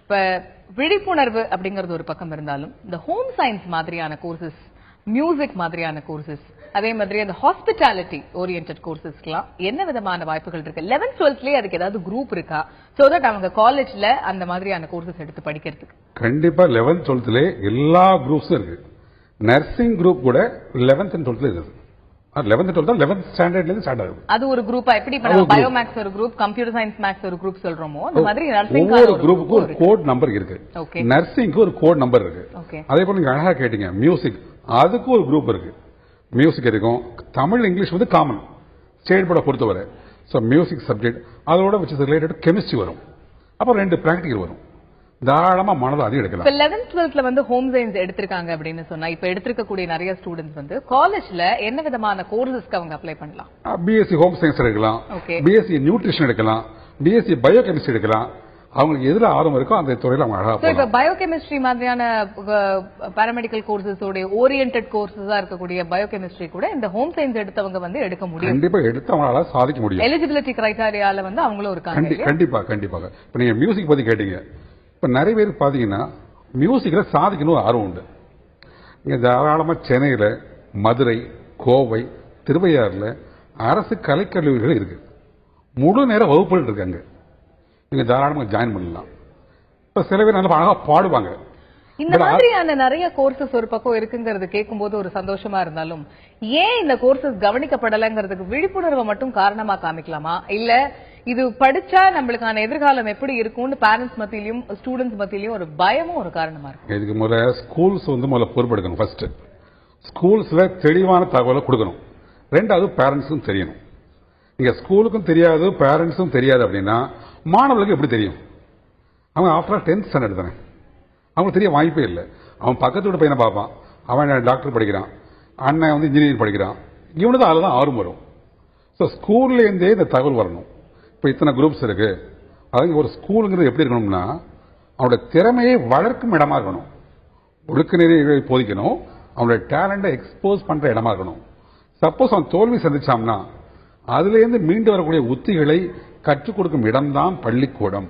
இப்ப விழிப்புணர்வு அப்படிங்கிறது ஒரு பக்கம் இருந்தாலும் இந்த ஹோம் சயின்ஸ் மாதிரியான கோர்சஸ், மியூசிக் மாதிரியான கோர்சஸ், அதே மாதிரி அந்த ஹாஸ்பிட்டாலிட்டி ஓரியன்டட் கோர்சஸ்க்குலாம் என்ன விதமான வாய்ப்புகள் இருக்கு? 11th 12thலயே அதுக்கு ஏதாவது குரூப் இருக்கா? சோ தட் அவங்க காலேஜ்ல அந்த மாதிரியான கோர்சஸ் எடுத்து படிக்கிறதுக்கு. கண்டிப்பா 11th 12thல எல்லா குரூப்ஸும் இருக்கு. நர்சிங் குரூப் கூட 11th and 12th இருக்கு. 11th 12th 11th ஸ்டாண்டர்ட்ல இருந்து ஸ்டார்ட் ஆகுது. அது ஒரு குரூப்பா? எப்படி இப்ப நம்ம பயோ மேக்ஸ் ஒரு குரூப், கம்ப்யூட்டர் சயின்ஸ் மேக்ஸ் ஒரு குரூப் சொல்றோமோ அந்த மாதிரி நர்சிங் ஒரு குரூப்புக்கு ஒரு கோட் நம்பர் இருக்கு. நர்சிங்க்கு ஒரு கோட் நம்பர் இருக்கு. அதே போல நீங்க அழகா கேட்டீங்க மியூசிக், அதுக்கு ஒரு குரூப் இருக்கு. மியூசிக் இருக்கும். தமிழ் இங்கிலீஷ் வந்து காமன் ஸ்டேட் போர்டை பொறுத்தவரை. ஸோ மியூசிக் சப்ஜெக்ட் அதோட விச் இஸ் ரிலேட்டட் கெமிஸ்ட்ரி வரும். அப்புறம் 2 பிராக்டிகல் வரும். தாராளமா மனதை அதிகம் எடுக்கலாம். 11th 12thல வந்து ஹோம் சயின்ஸ் எடுத்திருக்காங்க அப்படின்னு சொன்னா இப்ப எடுத்திருக்கக்கூடிய நிறைய ஸ்டூடெண்ட்ஸ் வந்து காலேஜ்ல என்ன விதமான கோர்சஸ்க்கு அவங்க அப்ளை பண்ணலாம்? பிஎஸ்சி ஹோம் சயின்ஸ் எடுக்கலாம், பிஎஸ்சி நியூட்ரிஷன் எடுக்கலாம், பிஎஸ்சி பயோ கெமிஸ்ட்ரி எடுக்கலாம். அவங்களுக்கு எதுல ஆர்வம் இருக்கோ அந்த துறையில அவங்க அழகா போகலாம். இப்ப பயோகெமிஸ்ட்ரி மாதிரியான பாராமெடிக்கல் கோர்சஸ் ஓரியன்டட் கோர்சஸா இருக்கக்கூடிய பயோகெமிஸ்ட்ரி கூட இந்த ஹோம் சயின்ஸ் எடுத்தவங்க வந்து எடுக்க முடியும். கண்டிப்பா எடுத்து அவங்களால சாதிக்க முடியும். எலிஜிபிலிட்டி கிரைட்டீரியால வந்து அவங்களும் இருக்காங்க. கண்டிப்பா கண்டிப்பாக. இப்ப நீங்க மியூசிக் பத்தி கேட்டீங்க. இப்ப நிறைய பேர் பாத்தீங்கன்னா மியூசிக்ல சாதிக்கணும் ஆர்வம் உண்டு. நீங்க தாராளமா சென்னையில, மதுரை, கோவை, திருவையாறுல அரசு கலைக்கல்லூரிகள் இருக்கு. முழு நேர வகுப்புகள் இருக்காங்க. நீங்க தாராளமா ஜாயின் பண்ணலாம். இப்ப சில பேர் நல்லா அழகா பாடுவாங்க. இந்த மாதிரியான நிறைய கோர்சஸ் ஒரு பக்கம் இருக்குங்கிறது கேட்கும்போது ஒரு சந்தோஷமா இருந்தாலும் ஏன் இந்த கோர்சஸ் கவனிக்கப்படலைங்கிறதுக்கு விழிப்புணர்வை மட்டும் காரணமா காமிக்கலாமா? இல்ல இது படிச்சா நம்மளுக்கான எதிர்காலம் எப்படி இருக்கும்னு பேரண்ட்ஸ் மத்தியிலும் ஸ்டூடெண்ட்ஸ் மத்தியிலும் ஒரு பயமும் ஒரு காரணமா இருக்கு. இதுக்கு முதல்ல ஸ்கூல்ஸ் வந்து முதல்ல பொறுப்பெடுக்கணும். ஃபர்ஸ்ட் ஸ்கூல்ஸ்ல தெளிவான தகவலை கொடுக்கணும். 2வது பேரண்ட்ஸும் தெரியணும். நீங்க ஸ்கூலுக்கும் தெரியாது பேரண்ட்ஸும் தெரியாது அப்படின்னா மாணவர்களுக்கு எப்படி தெரியும்? அவங்க ஆஃப்டர் 10th ஸ்டாண்டர்ட் தானே, அவங்களுக்கு தெரிய வாய்ப்பே இல்லை. அவன் பக்கத்து வீட்டு பையனை பார்ப்பான், அவன் டாக்டர் படிக்கிறான், அண்ணன் வந்து இன்ஜினியரிங் படிக்கிறான், இவனுக்கு அதில் தான் ஆர்வம் வரும். ஸோ ஸ்கூல்லேருந்தே இந்த தகவல் வரணும். இப்போ இத்தனை குரூப்ஸ் இருக்கு. அதாவது ஒரு ஸ்கூலுங்கிறது எப்படி இருக்கணும்னா அவனோட திறமையை வளர்க்கும் இடமா இருக்கணும். ஒழுக்க நெறிகளை போதிக்கணும். அவனோட டேலண்டை எக்ஸ்போஸ் பண்ற இடமா இருக்கணும். சப்போஸ் அவன் தோல்வி சந்திச்சான்னா அதுலேருந்து மீண்டு வரக்கூடிய உத்திகளை கற்றுக் கொடுக்கும் இடம்தான் பள்ளிக்கூடம்.